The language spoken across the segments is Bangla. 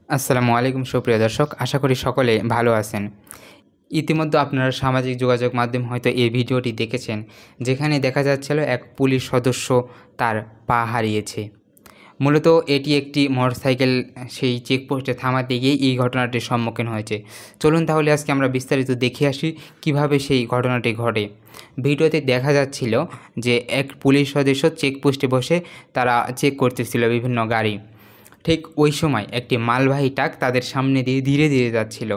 আসসালামু আলাইকুম সুপ্রিয় দর্শক, আশা করি সকলে ভালো আছেন। ইতিমধ্যে আপনারা সামাজিক যোগাযোগ মাধ্যম হয়তো এই ভিডিওটি দেখেছেন, যেখানে দেখা যাচ্ছিল এক পুলিশ সদস্য তার পা হারিয়েছে। মূলত এটি একটি মোটরসাইকেল সেই চেকপোস্টে থামাতে গিয়ে এই ঘটনাটির সম্মুখীন হয়েছে। চলুন তাহলে আজকে আমরা বিস্তারিত দেখে আসি কিভাবে সেই ঘটনাটি ঘটে। ভিডিওতে দেখা যাচ্ছিল যে এক পুলিশ সদস্য চেকপোস্টে বসে তারা চেক করতেছিল বিভিন্ন গাড়ি। ঠিক ওই সময় একটি মালবাহী ট্রাক তাদের সামনে দিয়ে ধীরে ধীরে যাচ্ছিল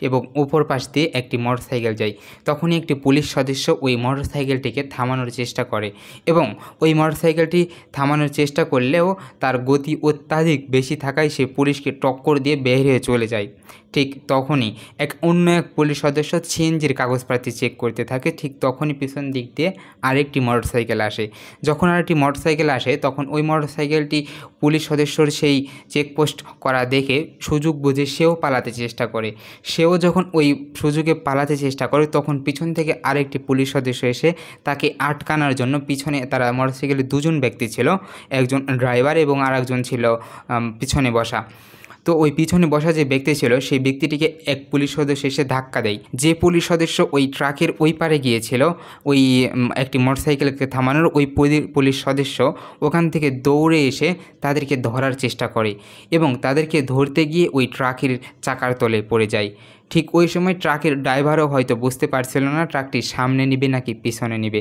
এবং ওপর পাশ দিয়ে একটি মোটরসাইকেল যায়। তখনই একটি পুলিশ সদস্য ওই মোটরসাইকেলটিকে থামানোর চেষ্টা করে এবং ওই মোটরসাইকেলটি থামানোর চেষ্টা করলেও তার গতি অত্যাধিক বেশি থাকায় সে পুলিশকে টক্কর দিয়ে বের হয়ে চলে যায়। ঠিক তখনই অন্য এক পুলিশ সদস্য সিএনজির কাগজপত্র চেক করতে থাকে। ঠিক তখনই পিছন দিক দিয়ে আরেকটি মোটরসাইকেল আসে। যখন আরেকটি মোটরসাইকেল আসে তখন ওই মোটরসাইকেলটি পুলিশ সদস্যর সেই চেকপোস্ট করা দেখে সুযোগ বুঝে সেও পালাতে চেষ্টা করে। সেও যখন ওই সুযোগে পালাতে চেষ্টা করে তখন পিছন থেকে আরেকটি পুলিশ সদস্য এসে তাকে আটকানোর জন্য, পিছনে তারা মোটরসাইকেলে দুজন ব্যক্তি ছিল, একজন ড্রাইভার এবং আরেকজন ছিল পিছনে বসা। তো ওই পিছনে বসা যে ব্যক্তি ছিল সেই ব্যক্তিটিকে এক পুলিশ সদস্য এসে ধাক্কা দেয়। যে পুলিশ সদস্য ওই ট্রাকের ওই পারে গিয়েছিল ওই একটি মোটরসাইকেলকে থামানোর, ওই পুলিশ সদস্য ওখান থেকে দৌড়ে এসে তাদেরকে ধরার চেষ্টা করে এবং তাদেরকে ধরতে গিয়ে ওই ট্রাকের চাকার তলে পড়ে যায়। ঠিক ওই সময় ট্রাকের ড্রাইভারও হয়তো বুঝতে পারছিল না ট্রাকটি সামনে নিবে নাকি পিছনে নিবে।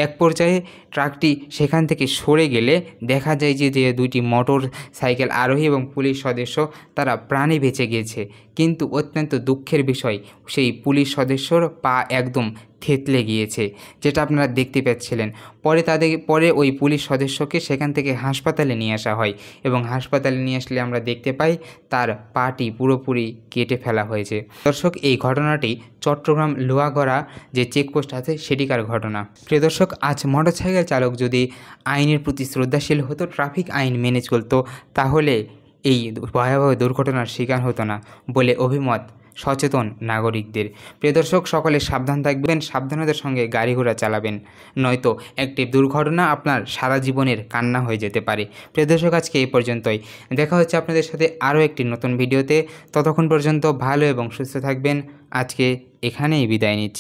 এক পর্যায়ে ট্রাকটি সেখান থেকে সরে গেলে দেখা যায় যে দুইটি মোটর সাইকেল আরোহী এবং পুলিশ সদস্য তারা প্রাণে বেঁচে গিয়েছে। কিন্তু অত্যন্ত দুঃখের বিষয়, সেই পুলিশ সদস্যর পা একদম থেতলে গিয়েছে, যেটা আপনারা দেখতে পাচ্ছিলেন। পরে ওই পুলিশ সদস্যকে সেখান থেকে হাসপাতালে নিয়ে আসা হয় এবং হাসপাতালে নিয়ে আসলে আমরা দেখতে পাই তার পাটি পুরোপুরি কেটে ফেলা হয়েছে। দর্শক, এই ঘটনাটি চট্টগ্রাম লোহাগড়া যে চেকপোস্ট আছে সেটিকার ঘটনা। প্রিয় দর্শক, আজ মোটরসাইকেল চালক যদি আইনের প্রতি শ্রদ্ধাশীল হতো, ট্রাফিক আইন মেনে চলতো, তাহলে এই ভয়াবহ দুর্ঘটনার শিকার হতো না বলে অভিমত সচেতন নাগরিকদের। প্রিয় দর্শক, সকলে সাবধান থাকবেন, সাবধানতার সঙ্গে গাড়ি ঘোড়া চালাবেন, নয়তো একটি দুর্ঘটনা আপনার সারা জীবনের কান্না হয়ে যেতে পারে। প্রিয় দর্শক, আজকে এই পর্যন্তই। দেখা হচ্ছে আপনাদের সাথে আরও একটি নতুন ভিডিওতে। ততক্ষণ পর্যন্ত ভালো এবং সুস্থ থাকবেন। আজকে এখানেই বিদায় নিচ্ছি।